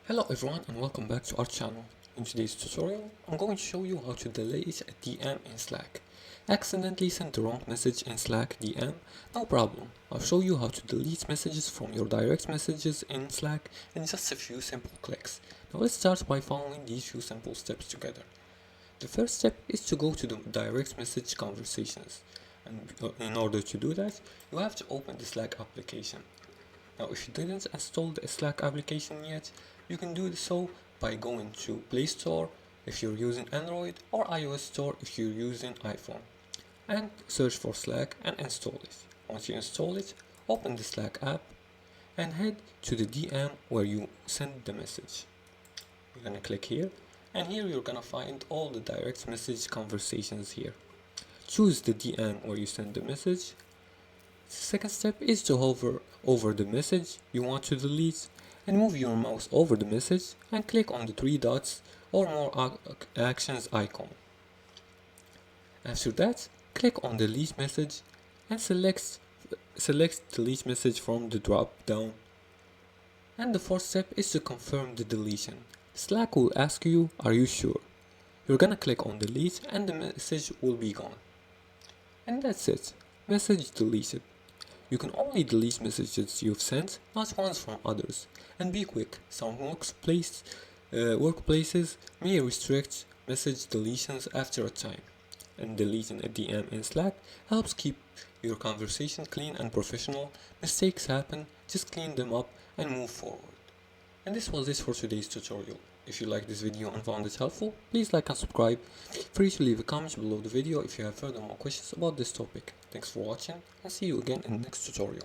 Hello everyone and welcome back to our channel. In today's tutorial, I'm going to show you how to delete a DM in Slack. Accidentally sent the wrong message in Slack DM? No problem. I'll show you how to delete messages from your direct messages in Slack in just a few simple clicks. Now let's start by following these few simple steps together. The first step is to go to the direct message conversations. And in order to do that, you have to open the Slack application. Now if you didn't install the Slack application yet, you can do so by going to Play Store if you're using Android or iOS Store if you're using iPhone, and search for Slack and install it. Once you install it, open the Slack app and head to the DM where you send the message. You're gonna click here, and here you're gonna find all the direct message conversations here. Choose the DM where you send the message. The second step is to hover over the message you want to delete and move your mouse over the message and click on the three dots or more actions icon. After that, click on delete message and select delete message from the drop down. And the fourth step is to confirm the deletion. Slack will ask you, are you sure? You're gonna click on delete and the message will be gone. And that's it. Message deleted. You can only delete messages you've sent, not ones from others. And be quick, some workplaces may restrict message deletions after a time. And deleting a DM in Slack helps keep your conversation clean and professional. Mistakes happen, just clean them up and move forward. And this was it for today's tutorial. If you liked this video and found it helpful, please like and subscribe. Feel free to leave a comment below the video if you have further more questions about this topic. Thanks for watching and see you again in the next tutorial.